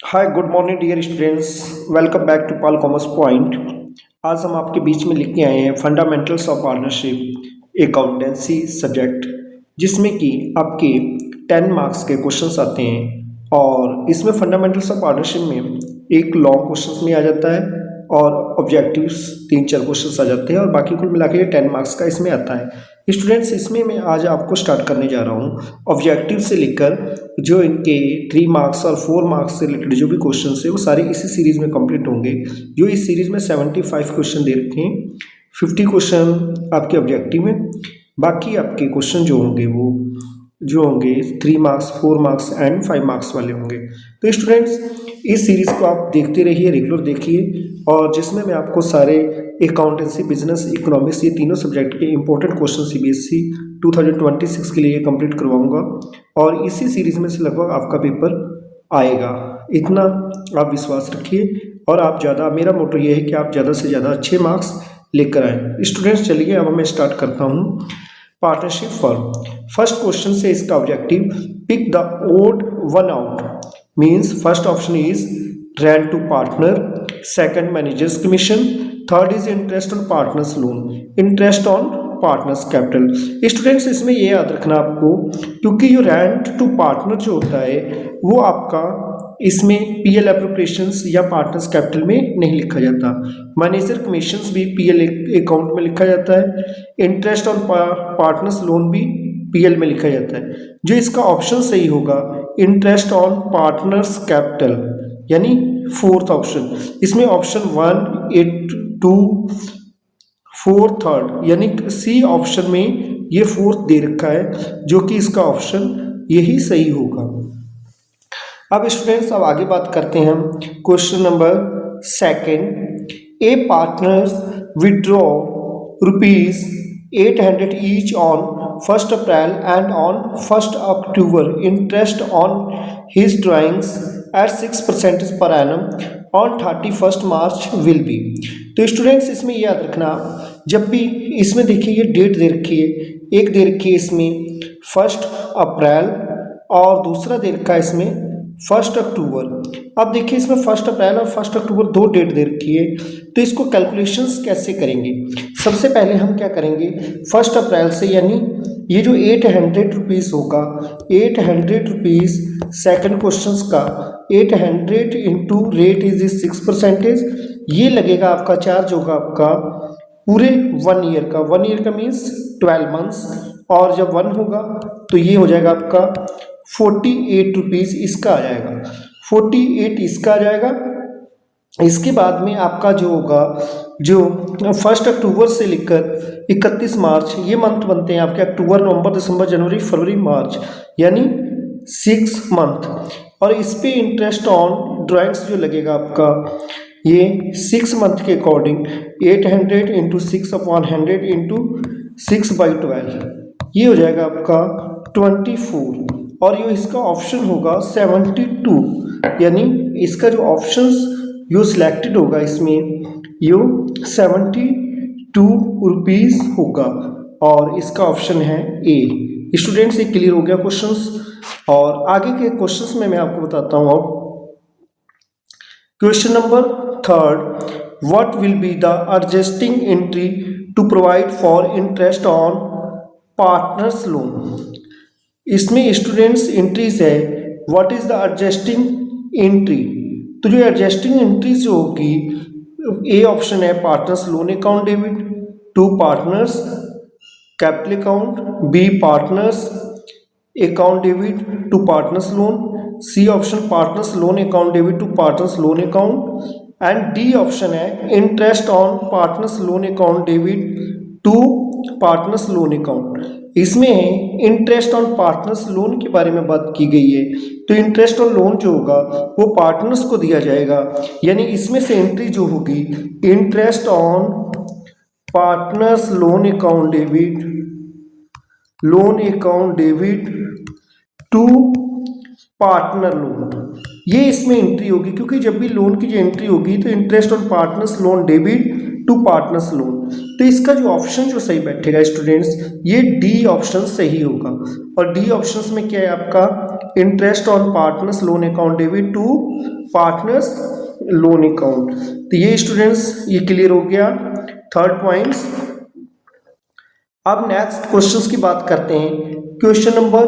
Hi good morning dear students. Welcome back to Pal commerce point. आज हम आपके बीच में लेके आए हैं fundamentals of partnership accountancy subject, जिसमें कि आपके 10 मार्क्स के क्वेश्चंस आते हैं। और इसमें फंडामेंटल्स ऑफ पार्टनरशिप में एक लॉन्ग क्वेश्चंस में आ जाता है और ऑब्जेक्टिव्स 3-4 क्वेश्चंस आ जाते हैं और बाकी कुल मिला के 10 मार्क्स का इसमें आता है। स्टूडेंट्स, इसमें मैं आज आपको स्टार्ट करने जा रहा हूँ ऑब्जेक्टिव से लेकर जो इनके 3 मार्क्स और 4 मार्क्स से रिलेटेड जो भी क्वेश्चन है वो सारे इसी सीरीज में कंप्लीट होंगे। जो इस सीरीज में 75 क्वेश्चन दे रखे हैं, 50 क्वेश्चन आपके ऑब्जेक्टिव में, बाकी आपके क्वेश्चन जो होंगे वो जो होंगे 3 मार्क्स, 4 मार्क्स एंड 5 मार्क्स वाले होंगे। तो स्टूडेंट्स, इस सीरीज को आप देखते रहिए, रेगुलर देखिए, और जिसमें मैं आपको सारे अकाउंटेंसी, बिजनेस, इकोनॉमिक्स, ये तीनों सब्जेक्ट के इंपॉर्टेंट क्वेश्चन सीबीएसई 2026 के लिए कंप्लीट करवाऊंगा। और इसी सीरीज में से लगभग आपका पेपर आएगा, इतना आप विश्वास रखिए। और आप ज़्यादा, मेरा मोटो ये है कि आप ज़्यादा से ज़्यादा अच्छे मार्क्स लेकर आएँ। स्टूडेंट्स, चलिए अब मैं स्टार्ट करता हूँ पार्टनरशिप फर्म। फर्स्ट क्वेश्चन से इसका objective, pick the odd one out, means first option is rent to partner, second managers commission, third is interest on partners loan, interest on partners capital. Students, इसमें ये याद रखना आपको, क्योंकि जो rent to partner जो होता है वो आपका इसमें पीएल एप्रोप्रिएशंस या पार्टनर्स कैपिटल में नहीं लिखा जाता। मैनेजर कमीशंस भी पीएल अकाउंट में लिखा जाता है, इंटरेस्ट ऑन पार्टनर्स लोन भी पीएल में लिखा जाता है। जो इसका ऑप्शन सही होगा, इंटरेस्ट ऑन पार्टनर्स कैपिटल, यानी फोर्थ ऑप्शन। इसमें ऑप्शन 1, 8, 2, 4, थर्ड, यानी सी ऑप्शन में ये फोर्थ दे रखा है, जो कि इसका ऑप्शन यही सही होगा। अब स्टूडेंट्स, अब आगे बात करते हैं हम question number second. A partners withdraw ₹800 each on 1 April and on 1 October, interest on his drawings at 6% per annum on 31 March will be. तो स्टूडेंट्स, इसमें याद रखना, जब भी इसमें देखिए ये डेट दे रखी है, एक दे रखी है इसमें 1 अप्रैल और दूसरा दे रखा है इसमें 1 अक्टूबर। अब देखिए इसमें 1 अप्रैल और 1 अक्टूबर दो डेट दे रखी है, तो इसको कैलकुलेशंस कैसे करेंगे। सबसे पहले हम क्या करेंगे, 1 अप्रैल से, यानी ये जो 800 रुपीज़ होगा, 800 रुपीज़ सेकेंड क्वेश्चन का 800 इंटू रेट इज 6%, ये लगेगा आपका चार्ज होगा आपका पूरे 1 ईयर का। 1 ईयर का मीन्स 12 मंथ्स, और जब 1 होगा तो ये हो जाएगा आपका 48 रुपीज़ इसका आ जाएगा, 48 इसका आ जाएगा। इसके बाद में आपका जो होगा, जो 1 अक्टूबर से लेकर 31 मार्च, ये मंथ बनते हैं आपके, अक्टूबर, नवंबर, दिसंबर, जनवरी, फरवरी, मार्च, यानी 6 मंथ। और इस पे इंटरेस्ट ऑन ड्राइंग्स जो लगेगा आपका, ये 6 मंथ के अकॉर्डिंग 800 इंटू 6/100 इंटू 6/12, ये हो जाएगा आपका 24। और ये इसका ऑप्शन होगा 72, यानी इसका जो ऑप्शंस जो सिलेक्टेड होगा इसमें यो 72 रुपीज़ होगा, और इसका ऑप्शन है ए। स्टूडेंट्स, ये क्लियर हो गया क्वेश्चंस। और आगे के क्वेश्चंस में मैं आपको बताता हूँ अब। Question number third, what will be the adjusting entry to provide for interest on partners loan. इसमें स्टूडेंट्स एंट्रीज है, what is the adjusting entry. तो जो एडजस्टिंग एंट्रीज जो होगी, ए ऑप्शन है partners loan account debit to partners capital account, B partners account debit to partners loan, C option partners loan account debit to partners loan account, and D option है interest on partners loan account debit to partners loan account. इसमें interest on partners loan के बारे में बात की गई है, तो इंटरेस्ट ऑन लोन जो होगा वो पार्टनर्स को दिया जाएगा, यानी इसमें से एंट्री जो होगी, interest on partners loan account debit to partner loan, ये इसमें एंट्री होगी। क्योंकि जब भी लोन की जो एंट्री होगी तो interest on partners loan debit to partners loan. तो इसका जो ऑप्शन जो सही बैठेगा स्टूडेंट्स, ये डी ऑप्शन सही होगा। और डी ऑप्शन में क्या है आपका, interest on partners loan account debit to partners loan account. तो ये स्टूडेंट्स ये क्लियर हो गया थर्ड पॉइंट्स। अब नेक्स्ट क्वेश्चंस की बात करते हैं। क्वेश्चन नंबर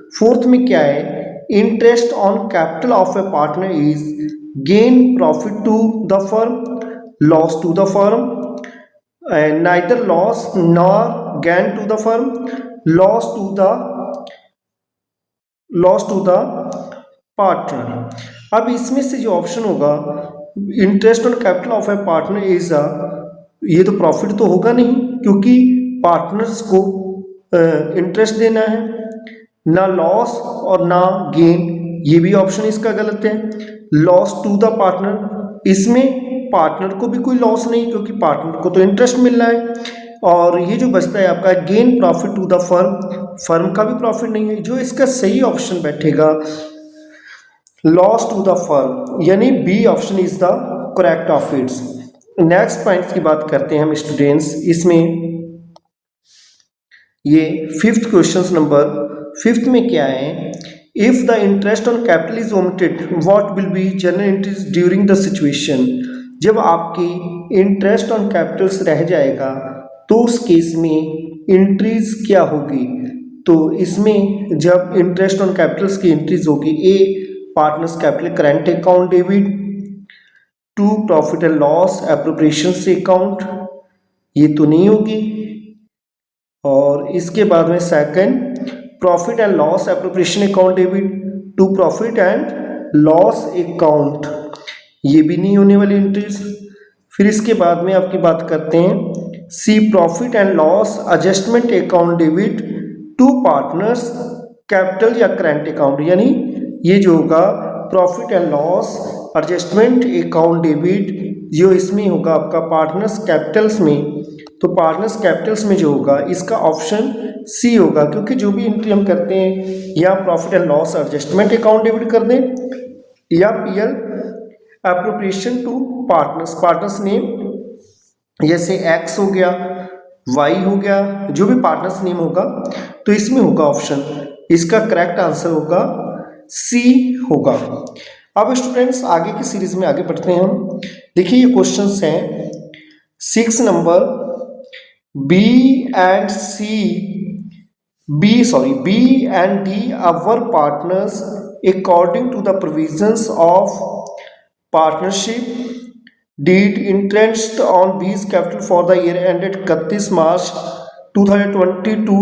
फोर्थ में क्या है, interest on capital of a partner is gain profit to the firm, loss to the firm, neither loss nor gain to the firm, loss to the partner. अब इसमें से जो ऑप्शन होगा, interest on capital of a partner is ये तो profit तो होगा नहीं, क्योंकि पार्टनर्स को इंटरेस्ट देना है, ना लॉस और ना गेन, ये भी ऑप्शन इसका गलत है। लॉस टू द पार्टनर, इसमें पार्टनर को भी कोई लॉस नहीं, क्योंकि पार्टनर को तो इंटरेस्ट मिल रहा है। और ये जो बचता है आपका gain profit to the firm, firm का भी प्रॉफिट नहीं है। जो इसका सही ऑप्शन बैठेगा लॉस टू द फर्म, यानी B option is the correct of its. Next point की बात करते हैं हम स्टूडेंट्स। इसमें ये फिफ्थ क्वेश्चन नंबर फिफ्थ में क्या है, if the interest on capital is omitted what will B general entries during the situation. जब आपकी इंटरेस्ट ऑन कैपिटल्स रह जाएगा तो उस केस में एंट्रीज क्या होगी। तो इसमें जब इंटरेस्ट ऑन कैपिटल्स की एंट्रीज होगी, A partners capital current account debit, to profit and loss appropriation से अकाउंट, ये तो नहीं होगी। और इसके बाद में second profit and loss appropriation account debit to profit and loss account, ये भी नहीं होने वाली एंट्रीज। फिर इसके बाद में आपकी बात करते हैं C profit and loss adjustment account debit to partners capital या करंट अकाउंट, यानी ये जो होगा profit and loss adjustment account debit, जो इसमें होगा आपका पार्टनर्स कैपिटल्स में। तो पार्टनर्स कैपिटल्स में जो होगा इसका ऑप्शन सी होगा, क्योंकि जो भी एंट्री हम करते हैं या profit and loss adjustment account debit कर दें या PL appropriation to partners name, जैसे एक्स हो गया, वाई हो गया, जो भी पार्टनर्स नेम होगा, तो इसमें होगा ऑप्शन, इसका करेक्ट आंसर होगा सी होगा। अब स्टूडेंट्स आगे की सीरीज में आगे बढ़ते हैं हम। देखिए ये क्वेश्चंस हैं 6 number, B and D are partners according to the provisions of partnership deed. Interest on B's capital for the year ended 31 March 2022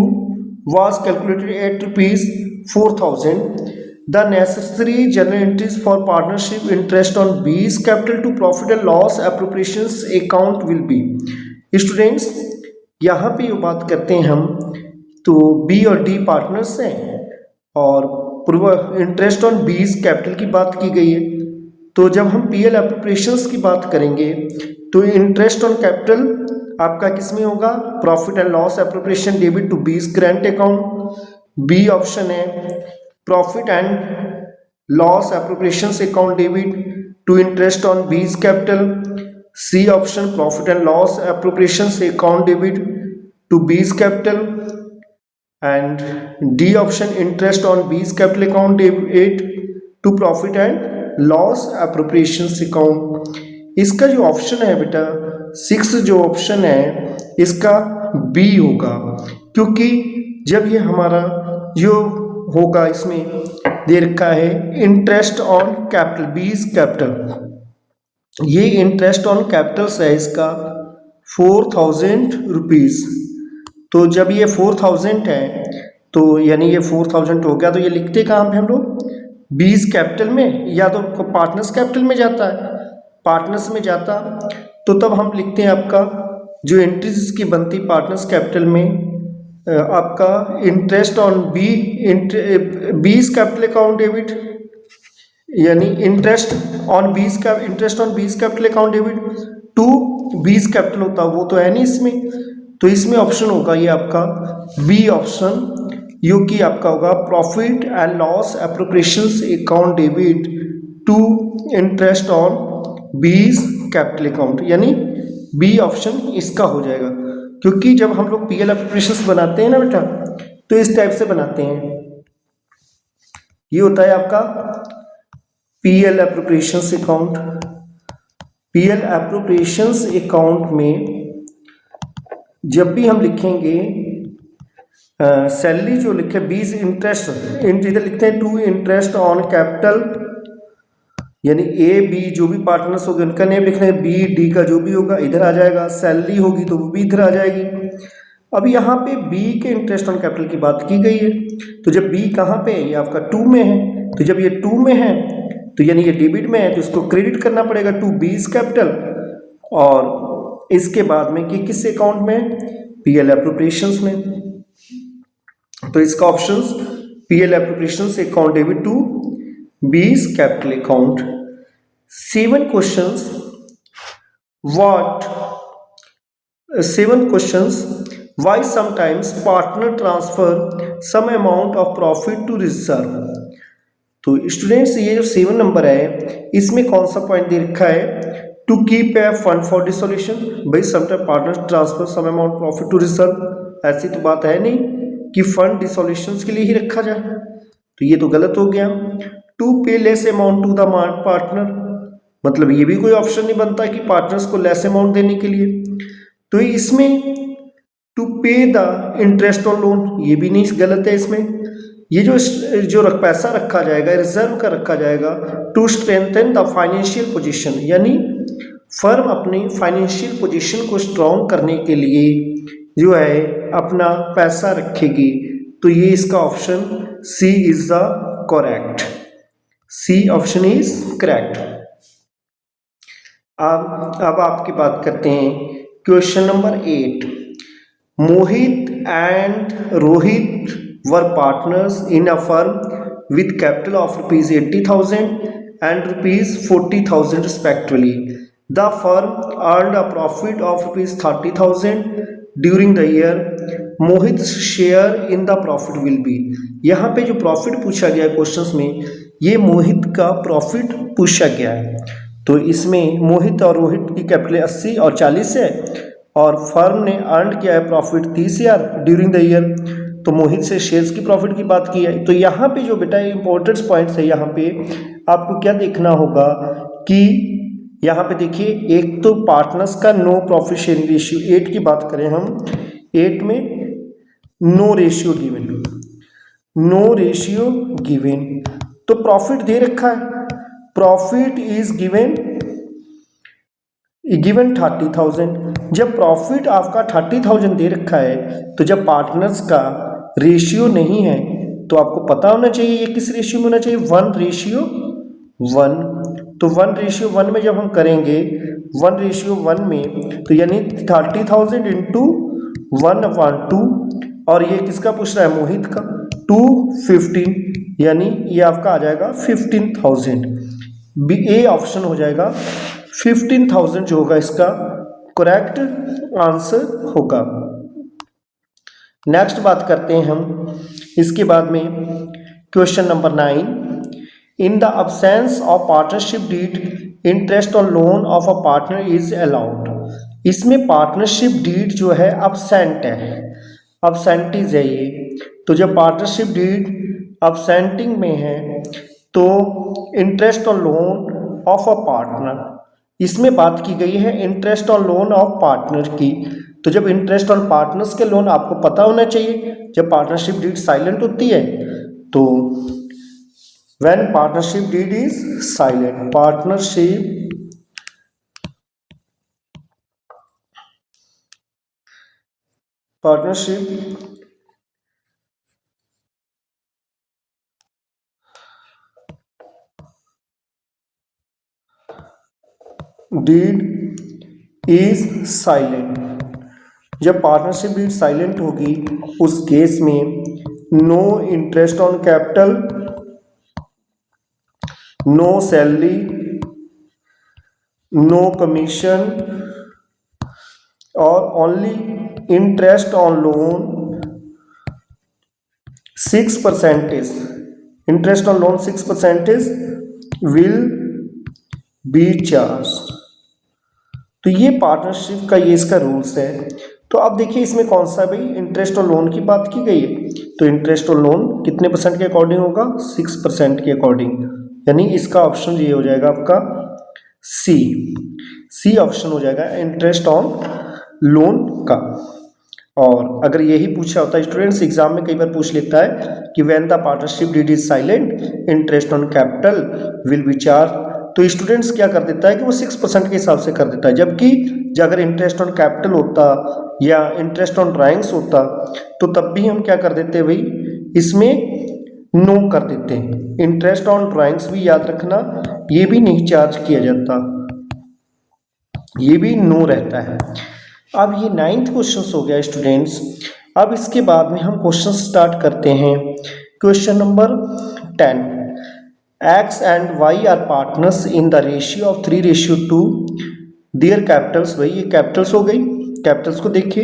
was calculated at rupees 4,000. The necessary journal entries for partnership interest on B's capital to profit and loss appropriations account will be। Students यहाँ पे ये बात करते हैं हम, तो B और D partners हैं और इंटरेस्ट ऑन बीज कैपिटल की बात की गई है। तो जब हम पीएल एप्रोप्रिएशंस की बात करेंगे तो इंटरेस्ट ऑन कैपिटल आपका किस में होगा, profit and loss appropriation debit to B's current account, B option है profit and loss appropriations account debit to interest on B's capital, C option profit and loss appropriation से account debit to B's capital, and D option interest on B's capital account debit to profit and loss appropriation account. इसका जो option है बेटा 6 जो option है इसका B होगा, क्योंकि जब ये हमारा जो होगा इसमें दे रखा है इंटरेस्ट ऑन कैपिटल बीज कैपिटल, ये इंटरेस्ट ऑन कैपिटल्स है इसका 4,000 रुपीज़। तो जब ये 4,000 है तो यानी ये 4,000 हो गया, तो ये लिखते कहाँ पे हम लोग, बीज कैपिटल में या तो पार्टनर्स कैपिटल में जाता है, पार्टनर्स में जाता तो तब हम लिखते हैं आपका जो एंट्रीज इसकी बनती पार्टनर्स कैपिटल में आपका interest on B's capital account debit, यानी interest on B's capital account debit to B's capital होता, वो तो है नहीं इसमें। तो इसमें ऑप्शन होगा ये आपका बी ऑप्शन, जो कि आपका होगा profit and loss appropriations account debit to interest on B's capital account, यानी बी ऑप्शन इसका हो जाएगा। क्योंकि जब हम लोग पीएल एप्रोप्रिएशंस बनाते हैं ना बेटा, तो इस टाइप से बनाते हैं। ये होता है आपका PL appropriations account. PL appropriations account में जब भी हम लिखेंगे सैलरी जो लिखे बीस इंटरेस्ट, इधर लिखते हैं टू इंटरेस्ट ऑन कैपिटल, यानी ए बी जो भी पार्टनर्स होंगे उनका नेम लिखना है, बी डी का जो भी होगा इधर आ जाएगा, सैलरी होगी तो वो भी इधर आ जाएगी। अब यहाँ पे बी के इंटरेस्ट ऑन कैपिटल की बात की गई है, तो जब बी कहाँ पे है, ये आपका टू में है, तो जब ये टू में है तो यानी ये डेबिट में है, तो इसको क्रेडिट करना पड़ेगा टू बीस कैपिटल, और इसके बाद में कि किस अकाउंट में, पीएल एप्रोप्रिएशंस में। तो इसका options PL appropriations account debit to B's capital account. 7 questions. Why sometimes partner transfer some amount of profit to reserve? तो स्टूडेंट्स ये जो 7 नंबर है इसमें कौन सा पॉइंट दे रखा है, to keep a fund for dissolution. भाई sometime partner transfer some amount profit to reserve, ऐसी तो बात है नहीं कि फंड डिसोल्यूशन के लिए ही रखा जाए, तो ये तो गलत हो गया। To pay less amount to the partner, मतलब ये भी कोई ऑप्शन नहीं बनता कि पार्टनर्स को लेस अमाउंट देने के लिए। तो इसमें टू पे द इंटरेस्ट ऑन लोन, ये भी नहीं, गलत है इसमें। ये जो पैसा रखा जाएगा रिजर्व का रखा जाएगा to strengthen the financial position, यानी फर्म अपनी फाइनेंशियल पोजीशन को स्ट्रॉन्ग करने के लिए जो है अपना पैसा रखेगी। तो ये इसका option C is the correct, C option is correct. अब आपकी बात करते हैं question number 8। Mohit and Rohit were partners in a firm with capital of rupees 80,000 and rupees 40,000 respectively. The firm earned a profit of rupees 30,000 during the year. Mohit share in the profit will be. यहाँ पे जो profit पूछा गया है questions में, ये मोहित का profit पूछा गया है। तो इसमें मोहित और रोहित की कैपिटल 80 और 40 है, और फर्म ने अर्न किया है प्रॉफिट 30,000 ड्यूरिंग द ईयर। तो मोहित से शेयर्स की प्रॉफिट की बात की है। तो यहाँ पे जो बेटा इंपॉर्टेंट पॉइंट्स है, यहाँ पे आपको क्या देखना होगा कि यहाँ पे देखिए, एक तो पार्टनर्स का नो प्रॉफिट शेयरिंग रेशियो 8 की बात करें हम, 8 में no ratio given, no ratio given. तो प्रॉफिट दे रखा है, प्रॉफिट इज गिवन 30,000। जब प्रॉफिट आपका 30,000 दे रखा है, तो जब पार्टनर्स का रेशियो नहीं है तो आपको पता होना चाहिए ये किस रेशियो में होना चाहिए, 1:1। तो 1:1 में जब हम करेंगे 1:1 में, तो यानी 30,000 इंटू 1/2, और ये किसका पूछ रहा है, मोहित का, 215, यानी ये आपका आ जाएगा 15,000। बी ए ऑप्शन हो जाएगा 15,000 जो होगा इसका करेक्ट आंसर होगा। नेक्स्ट बात करते हैं हम इसके बाद में question number 9। In the absence of partnership deed interest on loan of a partner is allowed. इसमें पार्टनरशिप डीड जो है अब्सेंट है, अब्सेंटीज है ये। तो जब पार्टनरशिप डीड अब्सेंटिंग में है तो interest on loan of a partner, इसमें बात की गई है interest on loan of partner की। तो जब इंटरेस्ट ऑन पार्टनर्स के लोन आपको पता होना चाहिए, जब पार्टनरशिप डीड साइलेंट होती है तो when partnership deed is silent, partnership deed is silent. जब पार्टनरशिप डीड साइलेंट होगी उस केस में no interest on capital, no salary, no commission, और only interest on loan 6%, interest on loan 6% will be charge. तो ये partnership का ये इसका रूल्स है। तो अब देखिए इसमें कौन सा भाई इंटरेस्ट और लोन की बात की गई है, तो इंटरेस्ट और लोन कितने परसेंट के अकॉर्डिंग होगा, 6% के अकॉर्डिंग, यानी इसका ऑप्शन ये हो जाएगा आपका सी ऑप्शन हो जाएगा इंटरेस्ट ऑन लोन का। और अगर यही पूछा होता है स्टूडेंट्स एग्जाम में कई बार पूछ लेता है कि when the partnership deed is silent interest on capital will be charge, तो स्टूडेंट्स क्या कर देता है कि वो 6% के हिसाब से कर देता है, जबकि अगर इंटरेस्ट ऑन कैपिटल होता या इंटरेस्ट ऑन ड्राइंग्स होता तो तब भी हम क्या कर देते भाई, इसमें नो कर देते हैं। इंटरेस्ट ऑन ड्राइंग्स भी याद रखना, ये भी नहीं चार्ज किया जाता, ये भी नो रहता है। अब ये 9th क्वेश्चन हो गया स्टूडेंट्स। अब इसके बाद में हम क्वेश्चन स्टार्ट करते हैं। Question number 10, X and Y are partners in the ratio of 3:2 their capitals, भाई ये कैपिटल्स हो गई, कैपिटल्स को देखिए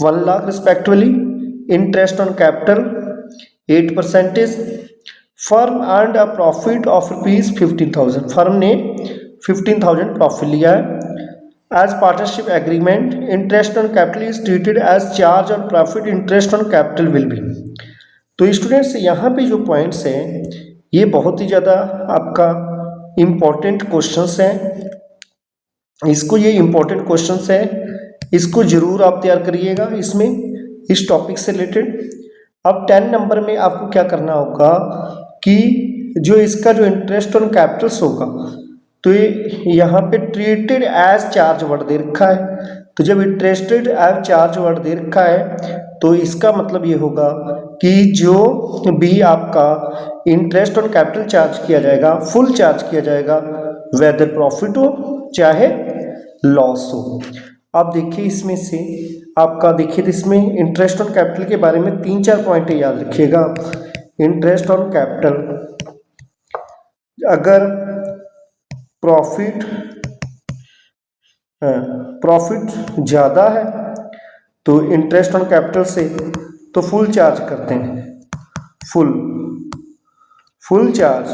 1 lakh respectively, interest on capital 8%, firm earned a profit of ₹15,000, firm ने 15,000 प्रॉफिट लिया है। As partnership agreement interest on capital is treated as charge on profit, interest on capital will be. तो स्टूडेंट्स यहाँ पे जो पॉइंट्स हैं ये बहुत ही ज़्यादा आपका इम्पोर्टेंट क्वेश्चंस हैं, इसको ये इम्पोर्टेंट क्वेश्चंस हैं, इसको जरूर आप तैयार करिएगा इसमें, इस टॉपिक से रिलेटेड। अब 10 नंबर में आपको क्या करना होगा कि जो इसका जो इंटरेस्ट ऑन कैपिटल्स होगा तो ये यहाँ पे ट्रीटेड एज चार्ज वर्ड दे रखा है, तो जब इंटरेस्टेड एज चार्ज वर्ड दे रखा है तो इसका मतलब ये होगा कि जो भी आपका इंटरेस्ट ऑन कैपिटल चार्ज किया जाएगा, फुल चार्ज किया जाएगा, वेदर प्रॉफिट हो चाहे लॉस हो। अब देखिए इसमें से आपका देखिए इसमें इंटरेस्ट ऑन कैपिटल के बारे में 3-4 पॉइंट याद रखिएगा। इंटरेस्ट ऑन कैपिटल, अगर प्रॉफिट ज़्यादा है तो इंटरेस्ट ऑन कैपिटल से तो फुल चार्ज करते हैं, फुल चार्ज।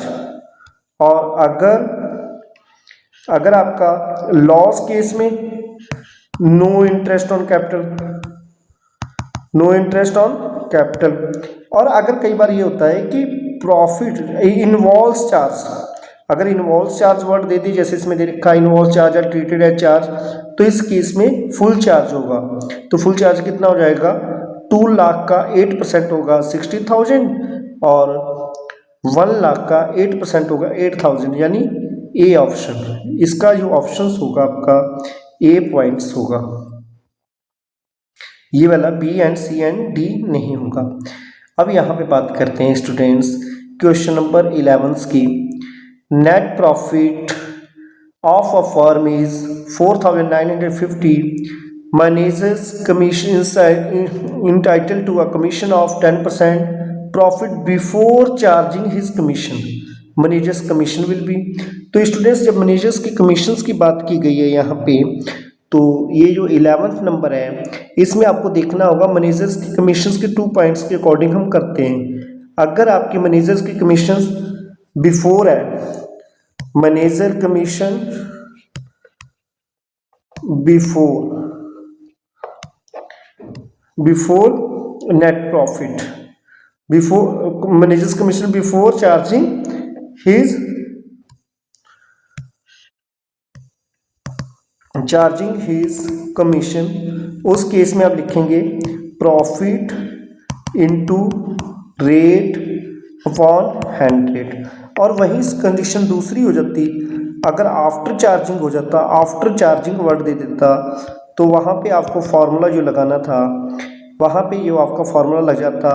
और अगर आपका लॉस केस में नो इंटरेस्ट ऑन कैपिटल। और अगर कई बार ये होता है कि प्रॉफिट इन्वॉल्व्स चार्ज, अगर इन्वॉल्व्स चार्ज वर्ड दे दी, जैसे इसमें दे रखा है इन्वॉल्व चार्ज और ट्रीटेड एज चार्ज, तो इस केस में फुल चार्ज होगा। तो फुल चार्ज कितना हो जाएगा, 2 लाख का 8% होगा 60,000 और 1 लाख का 8% होगा 8,000, यानी ए ऑप्शन, इसका जो ऑप्शन होगा आपका ए पॉइंट्स होगा, ये वाला B and C and D नहीं होगा। अब यहाँ पे बात करते हैं स्टूडेंट्स क्वेश्चन नंबर 11 की। Net profit of a firm is 4,950, managers commission entitled to a commission of 10% profit before charging his commission, managers commission will be. तो स्टूडेंट्स जब मैनेजर्स की कमीशंस की बात की गई है यहाँ पे, तो ये जो 11th नंबर है इसमें आपको देखना होगा मैनेजर्स की कमीशंस के 2 पॉइंट्स के अकॉर्डिंग हम करते हैं। अगर आपकी मैनेजर्स की कमीशंस बिफोर है, manager commission before net profit, before managers commission before charging his commission, उस केस में आप लिखेंगे प्रॉफिट इनटू रेट अपॉन 100। और वही कंडीशन दूसरी हो जाती, अगर आफ्टर चार्जिंग हो जाता, आफ्टर चार्जिंग वर्ड दे देता, तो वहाँ पे आपको फार्मूला जो लगाना था, वहाँ पे ये आपका फार्मूला लग जाता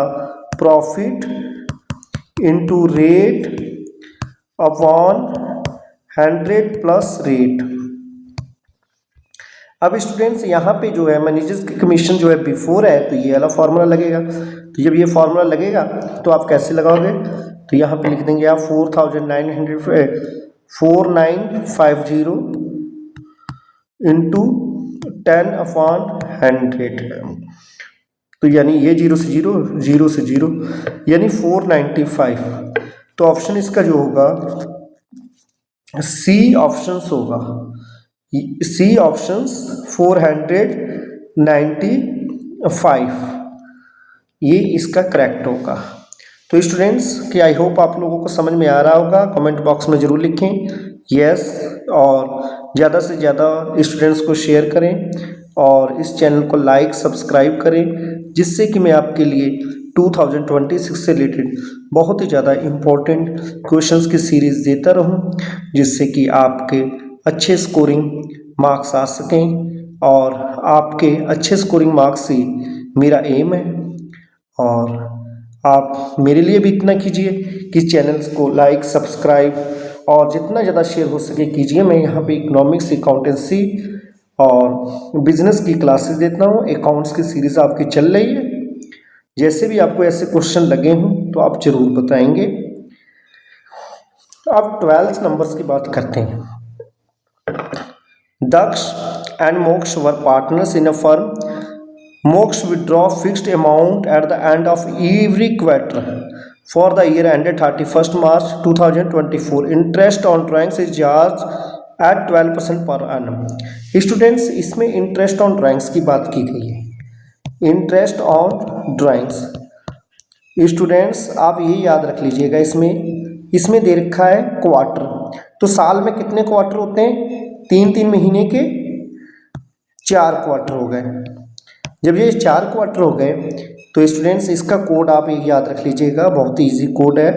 profit into rate upon 100 plus rate. अब स्टूडेंट्स यहाँ पे जो है मैनेजर्स की कमीशन जो है बिफोर है, तो ये वाला फार्मूला लगेगा। तो जब ये फार्मूला लगेगा तो आप कैसे लगाओगे, तो यहाँ पे लिख देंगे आप 4950 इंटू 10/100, तो यानी ये 0 से 0 यानी 495। तो ऑप्शन इसका जो होगा सी ऑप्शन होगा, सी ऑप्शंस 495, ये इसका करेक्ट होगा। तो स्टूडेंट्स कि आई होप आप लोगों को समझ में आ रहा होगा, कमेंट बॉक्स में ज़रूर लिखें यस, और ज़्यादा से ज़्यादा स्टूडेंट्स को शेयर करें और इस चैनल को लाइक सब्सक्राइब करें, जिससे कि मैं आपके लिए 2026 से रिलेटेड बहुत ही ज़्यादा इम्पोर्टेंट क्वेश्चंस की सीरीज़ देता रहूं, जिससे कि आपके अच्छे स्कोरिंग मार्क्स आ सकें, और आपके अच्छे स्कोरिंग मार्क्स ही मेरा एम है। और आप मेरे लिए भी इतना कीजिए कि चैनल्स को लाइक सब्सक्राइब और जितना ज़्यादा शेयर हो सके कीजिए। मैं यहाँ पे इकोनॉमिक्स, अकाउंटेंसी और बिजनेस की क्लासेस देता हूँ। अकाउंट्स की सीरीज़ आपकी चल रही है। जैसे भी आपको ऐसे क्वेश्चन लगे हों तो आप जरूर बताएंगे। अब 12th नंबर्स की बात करते हैं। दक्ष एंड मोक्ष वर partners in a firm. Moksha withdraw fixed amount at the end of every quarter for the year ended 31st March 2024. Interest on drawings is charged at 12% per annum. Students, इसमें interest on drawings की बात की गई है। Interest on drawings students आप ये याद रख लीजिएगा, इसमें दे रखा है क्वार्टर। तो साल में कितने क्वार्टर होते हैं? 3 महीने के 4 क्वार्टर हो गए। जब ये 4 क्वार्टर हो गए तो स्टूडेंट्स इसका कोड आप एक याद रख लीजिएगा, बहुत ही इजी कोड है,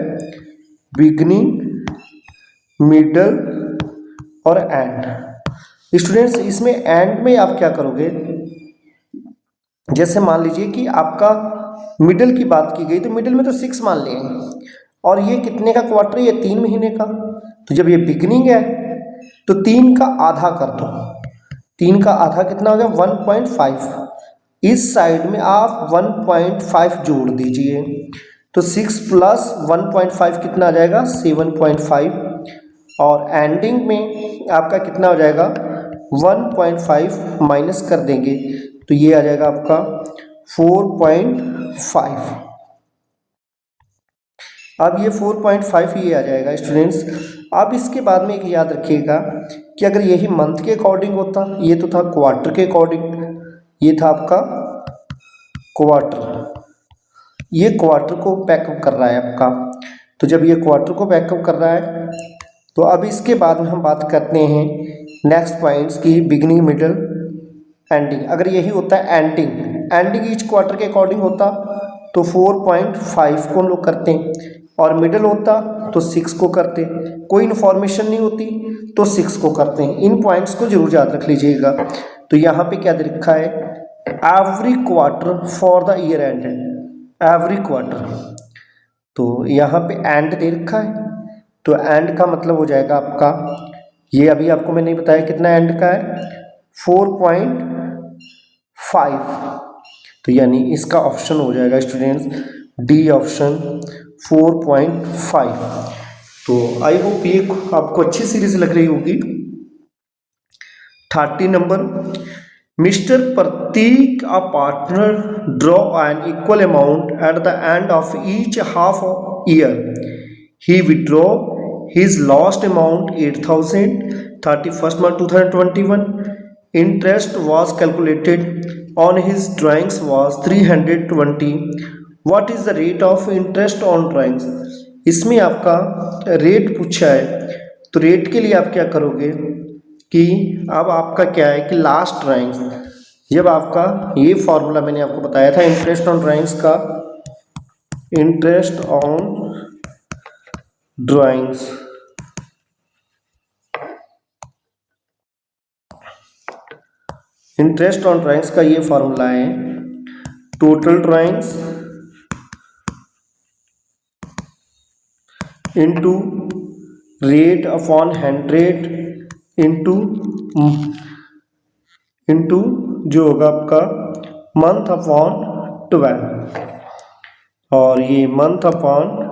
बिगनिंग, मिडल और एंड। स्टूडेंट्स इसमें एंड में आप क्या करोगे, जैसे मान लीजिए कि आपका मिडल की बात की गई तो मिडल में तो 6 मान लिए, और ये कितने का क्वार्टर है? ये 3 महीने का। तो जब ये बिगनिंग है तो 3 का आधा कर दो। 3 का आधा कितना हो गया? 1.5। इस साइड में आप 1.5 जोड़ दीजिए, तो 6 + 1.5 कितना आ जाएगा? 7.5। और एंडिंग में आपका कितना हो जाएगा? 1.5 माइनस कर देंगे तो ये आ जाएगा आपका 4.5। अब ये 4.5 ये आ जाएगा स्टूडेंट्स। अब इसके बाद में एक याद रखिएगा कि अगर यही मंथ के अकॉर्डिंग होता, ये तो था क्वार्टर के अकॉर्डिंग, ये था आपका क्वार्टर, ये क्वार्टर को पैकअप कर रहा है आपका। तो जब ये क्वार्टर को पैकअप कर रहा है तो अब इसके बाद में हम बात करते हैं नेक्स्ट पॉइंट्स की, बिगनिंग, मिडल, एंडिंग। अगर यही होता है एंडिंग ईच क्वार्टर के अकॉर्डिंग होता तो 4.5 को हम लोग करते हैं, और मिडल होता तो 6 को करते, कोई इन्फॉर्मेशन नहीं होती तो 6 को करते हैं। इन पॉइंट्स को जरूर याद रख लीजिएगा। तो यहाँ पे क्या दे रखा है? Every quarter for the year ended, every quarter. तो यहाँ पे एंड दे रखा है, तो एंड का मतलब हो जाएगा आपका, ये अभी आपको मैंने बताया कितना एंड का है, 4.5। तो यानी इसका ऑप्शन हो जाएगा स्टूडेंट्स डी ऑप्शन 4.5। तो आई होप ये आपको अच्छी सीरीज लग रही होगी। 30 नंबर, mister Pratik a partner draw an equal amount at the end of each half year. He withdraw his lost amount 8,000 31st March 2021. Interest was calculated on his drawings was 320. What is the rate of interest on drawings? इसमें आपका rate पूछा है, तो rate के लिए आप क्या करोगे कि अब आपका क्या है कि लास्ट ड्राइंग्स, जब आपका ये फॉर्मूला मैंने आपको बताया था इंटरेस्ट ऑन ड्राइंग्स का, interest on drawings, interest on drawings का ये फॉर्मूला है total drawings into rate upon 100 into जो होगा आपका मंथ अपॉन 12, और ये मंथ अपॉन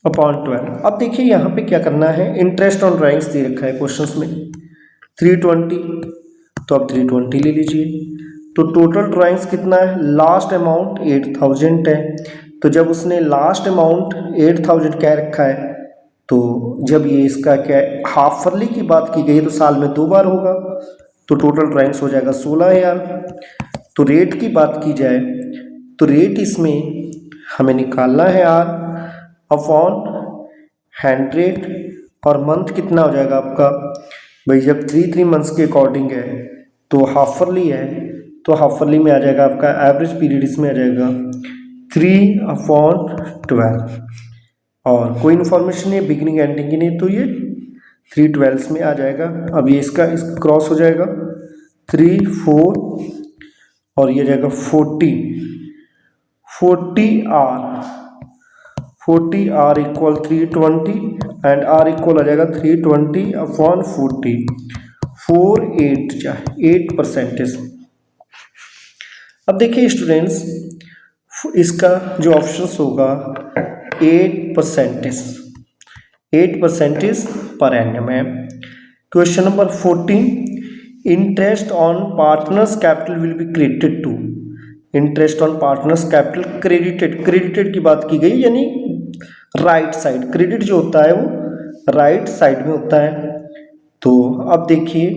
12। अब देखिए यहाँ पे क्या करना है, इंटरेस्ट ऑन ड्राइंग्स दे रखा है क्वेश्चंस में 320, तो अब 320 ले लीजिए। तो टोटल ड्राइंग्स कितना है? लास्ट अमाउंट 8,000 है, तो जब उसने लास्ट अमाउंट 8,000 कह रखा है तो जब ये इसका क्या है हाफ ईयरली की बात की गई तो साल में 2 बार होगा, तो टोटल ड्राइंग्स हो जाएगा 16,000। तो रेट की बात की जाए तो रेट इसमें हमें निकालना है आर अपॉन 100 और मंथ कितना हो जाएगा आपका भाई, जब 3 मंथ्स के अकॉर्डिंग है तो हाफ ईयरली है, तो हाफ ईयरली में आ जाएगा आपका एवरेज पीरियड इसमें आ जाएगा 3/12 और कोई इन्फॉर्मेशन नहीं है बिगिनिंग एंडिंग की नहीं, तो ये 3/12 में आ जाएगा। अब ये इसका क्रॉस हो जाएगा 3 4 और ये जाएगा 40 R equal 320 and R equal आ जाएगा 320/40 8%। अब देखिए स्टूडेंट्स, इसका जो ऑप्शन होगा 8% पर एनम है। Question number 14, interest on partners capital will be credited to. Interest on partners capital credited की बात की गई, यानी राइट साइड। क्रेडिट जो होता है वो राइट साइड में होता है। तो अब देखिए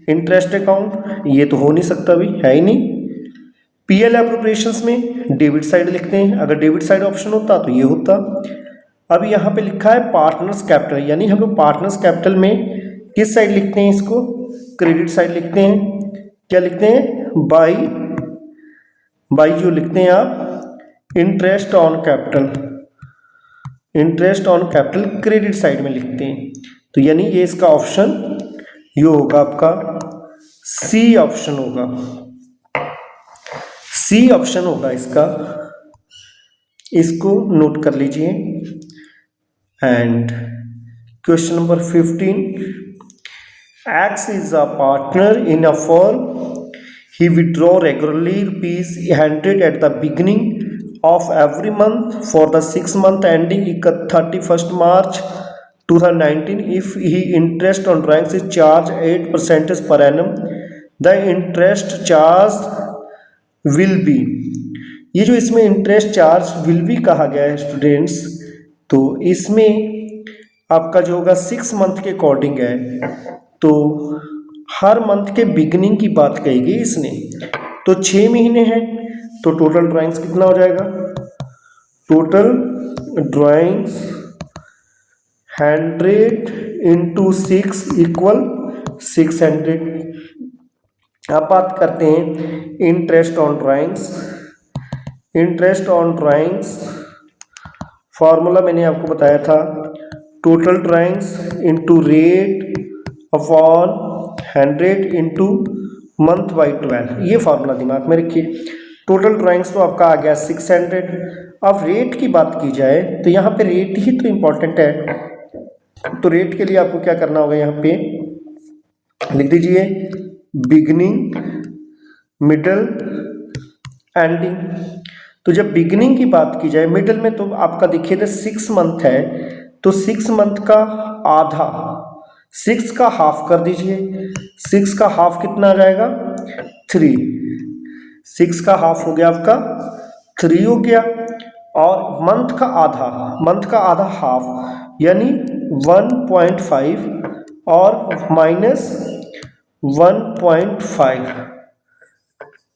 इंटरेस्ट अकाउंट ये तो हो नहीं सकता भी, है ही नहीं। पीएल एप्रोप्रिएशंस में डेबिट साइड लिखते हैं, अगर डेबिट साइड ऑप्शन होता तो ये होता। अब यहाँ पे लिखा है पार्टनर्स कैपिटल, यानी हम लोग पार्टनर्स कैपिटल में किस साइड लिखते हैं इसको, क्रेडिट साइड लिखते हैं। क्या लिखते हैं, बाई जो लिखते हैं आप interest on capital credit side में लिखते हैं। तो यानी ये इसका ऑप्शन ये होगा आपका सी ऑप्शन होगा इसका, इसको नोट कर लीजिए। And question number 15, X is a partner in a firm. He withdraw regularly ₹100 at the beginning of every month for the 6 month ending 31st March 2019. If he interest on drawings is charged 8% per annum, the interest charge will be। ये जो इसमें interest charge will be कहा गया है students, तो इसमें आपका जो होगा 6 मंथ के अकॉर्डिंग है, तो हर मंथ के बिगिनिंग की बात कही गई इसने, तो 6 महीने हैं, तो टोटल ड्राइंग्स कितना हो जाएगा, टोटल ड्राइंग्स 100 × 6 = 600। अब बात करते हैं इंटरेस्ट ऑन ड्राइंग्स फॉर्मूला मैंने आपको बताया था, total drawings into rate upon 100 into month by 12। ये फार्मूला दिमाग में रखिए। टोटल ड्राइंग्स तो आपका आ गया 600। अब रेट की बात की जाए तो यहाँ पे रेट ही तो इम्पोर्टेंट है, तो रेट के लिए आपको क्या करना होगा, यहाँ पे लिख दीजिए बिगनिंग मिडल एंडिंग। तो जब बिगनिंग की बात की जाए, मिडल में तो आपका देखिए तो 6 मंथ है, तो 6 मंथ का आधा 6 का हाफ कर दीजिए। 6 का हाफ कितना आ जाएगा, 3। 6 का हाफ हो गया आपका 3 हो गया, और मंथ का आधा हाफ यानी 1.5 और माइनस 1.5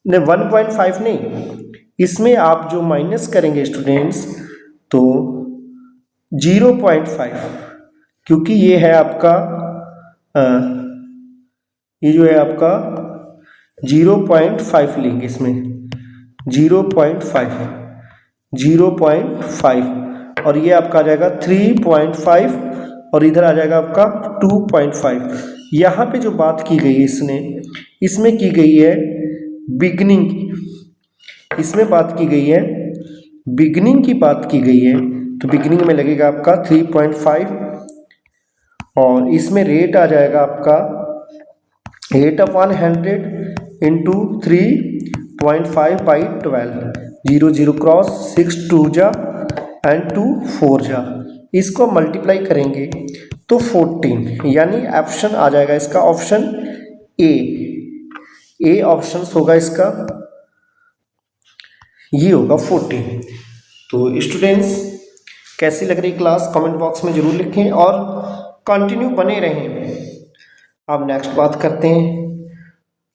नहीं 1.5 नहीं, इसमें आप जो माइनस करेंगे स्टूडेंट्स तो 0.5, क्योंकि ये है आपका ये जो है आपका 0.5 लेंगे इसमें 0.5 और ये आपका आ जाएगा 3.5 और इधर आ जाएगा आपका 2.5। यहाँ पे जो बात की गई है इसमें की गई है बिगनिंग की, इसमें बात की गई है बिगनिंग की बात की गई है, तो बिगनिंग में लगेगा आपका 3.5 और इसमें रेट आ जाएगा आपका 8/100 इंटू 3.5/12। 0 0 क्रॉस 6 2 जा एंड 2 4 जा, इसको मल्टीप्लाई करेंगे तो 14, यानी ऑप्शन आ जाएगा इसका ऑप्शन ए ऑप्शन होगा इसका, ये होगा 14। तो स्टूडेंट्स कैसी लग रही क्लास कमेंट बॉक्स में ज़रूर लिखें और कंटिन्यू बने रहें। अब नेक्स्ट बात करते हैं।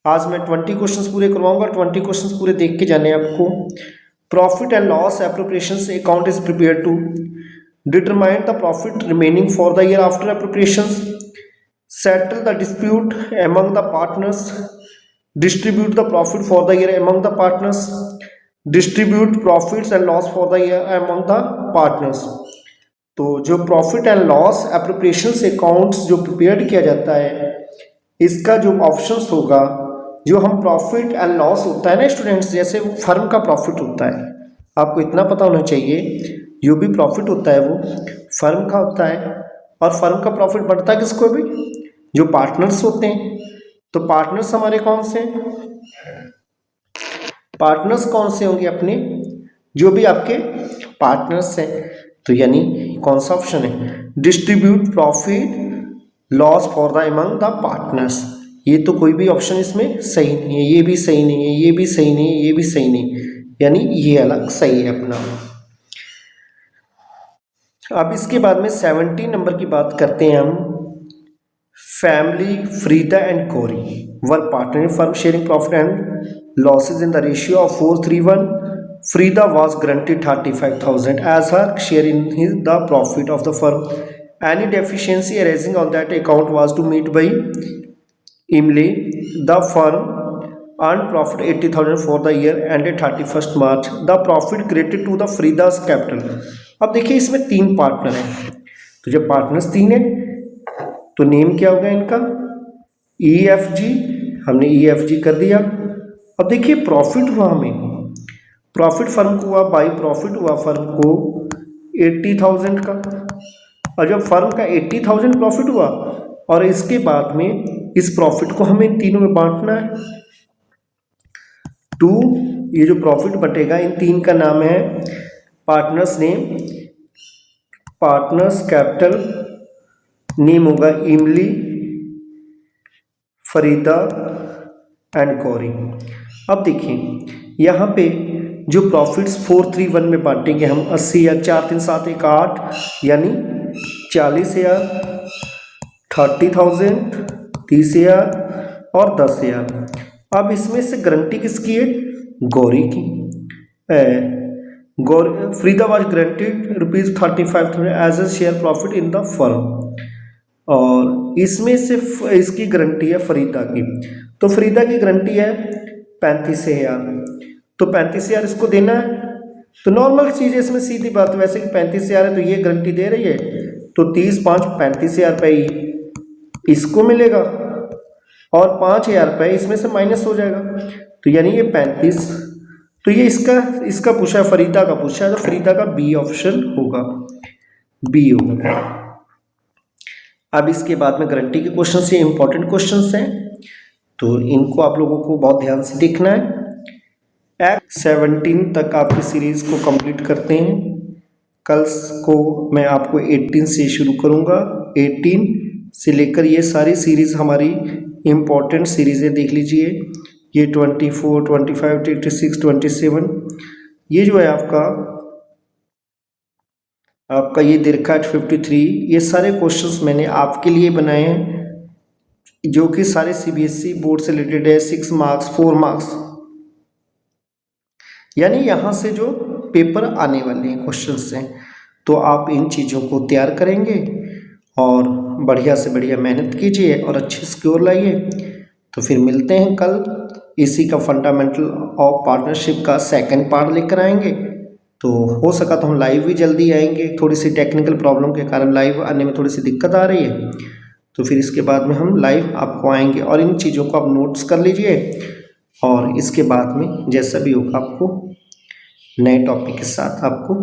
आज मैं 20 क्वेश्चंस पूरे करवाऊंगा। 20 क्वेश्चंस पूरे देख के जाने आपको। Profit and loss appropriations account is prepare to determine the profit remaining for the year after appropriations, settle the dispute among the partners, distribute the profit for the year among the partners, distribute profits and loss for the year among the partners। तो जो profit and loss appropriations accounts जो prepare किया जाता है, इसका जो options होगा, जो हम प्रॉफिट एंड लॉस होता है ना स्टूडेंट्स, जैसे वो फर्म का प्रॉफिट होता है, आपको इतना पता होना चाहिए, जो भी प्रॉफिट होता है वो फर्म का होता है। और फर्म का प्रॉफिट बढ़ता है किसको भी, जो पार्टनर्स होते हैं। तो पार्टनर्स हमारे कौन से, पार्टनर्स कौन से होंगे अपने, जो भी आपके पार्टनर्स हैं। तो यानी कौन सा ऑप्शन है, distribute profit loss for the among the partners. ये तो कोई भी ऑप्शन इसमें सही नहीं है, ये भी सही नहीं है, ये भी सही नहीं है, ये भी सही नहीं, यानी ये अलग सही है अपना। अब इसके बाद में 17 नंबर की बात करते हैं हम। Family Frida and Gauri were partner in firm sharing profit and losses in the ratio of 4:3:1। Frida was granted 35,000 as her share in the profit of the firm. Any deficiency arising on that account was to meet by Emily. The firm earned profit 80,000 for the year ended 31st March. The profit credited to the Frida's capital. अब देखिए इसमें 3 partner हैं, तो जब partners 3 हैं तो name क्या होगा इनका, EFG। हमने EFG कर दिया। अब देखिए प्रॉफिट हुआ, हमें प्रॉफिट फर्म को हुआ, बाई प्रॉफिट हुआ फर्म को 80,000 का। और जब फर्म का 80,000 प्रॉफिट हुआ और इसके बाद में इस प्रॉफिट को हमें इन तीनों में बांटना है। ये जो प्रॉफिट बटेगा इन 3 का नाम है partners name, partners capital, name होगा इमली, फरीदा एंड गौरी। अब देखिए यहाँ पे जो प्रॉफिट्स 4:3:1 में बांटेंगे हम 80,000, 4 3 7 1 8, यानी 40,000, 30,000, 30,000 और 10,000। अब इसमें से गारंटी किसकी है, गौरी की। Frida was granted ₹35,000 as a share profit in the firm, और इसमें से इसकी गारंटी है फरीदा की। तो फरीदा की गारंटी है 35,000, तो 35,000 इसको देना है। तो नॉर्मल चीज़ है इसमें, सीधी बात, वैसे कि 35,000 है तो ये गारंटी दे रही है, तो 30 5 35,000 रुपये इसको मिलेगा और 5,000 रुपये इसमें से माइनस हो जाएगा, तो यानी ये 35। तो ये इसका पूछा है, फरीदा का पूछा है, तो फरीदा का बी ऑप्शन होगा, बी होगा। अब इसके बाद में गारंटी के क्वेश्चन से इंपॉर्टेंट क्वेश्चंस हैं, तो इनको आप लोगों को बहुत ध्यान से देखना है। 17 तक आपकी सीरीज को कंप्लीट करते हैं। कल को मैं आपको 18 से शुरू करूंगा। 18 से लेकर ये सारी सीरीज हमारी इम्पोर्टेंट सीरीज़ें देख लीजिए। ये 24, 25, 26, 27, ये जो है आपका ये दीर्घा 53, ये सारे क्वेश्चंस मैंने आपके लिए बनाए हैं, जो कि सारे CBSE बोर्ड से रिलेटेड है। 6 मार्क्स, 4 मार्क्स, यानी यहाँ से जो पेपर आने वाले हैं क्वेश्चंस हैं, तो आप इन चीज़ों को तैयार करेंगे और बढ़िया से बढ़िया मेहनत कीजिए और अच्छे स्कोर लाइए। तो फिर मिलते हैं कल, इसी का फंडामेंटल ऑफ पार्टनरशिप का सेकंड पार्ट लेकर आएंगे। तो हो सका तो हम लाइव भी जल्दी आएंगे, थोड़ी सी टेक्निकल प्रॉब्लम के कारण लाइव आने में थोड़ी सी दिक्कत आ रही है, तो फिर इसके बाद में हम लाइव आपको आएंगे। और इन चीज़ों को आप नोट्स कर लीजिए, और इसके बाद में जैसा भी होगा आपको नए टॉपिक के साथ आपको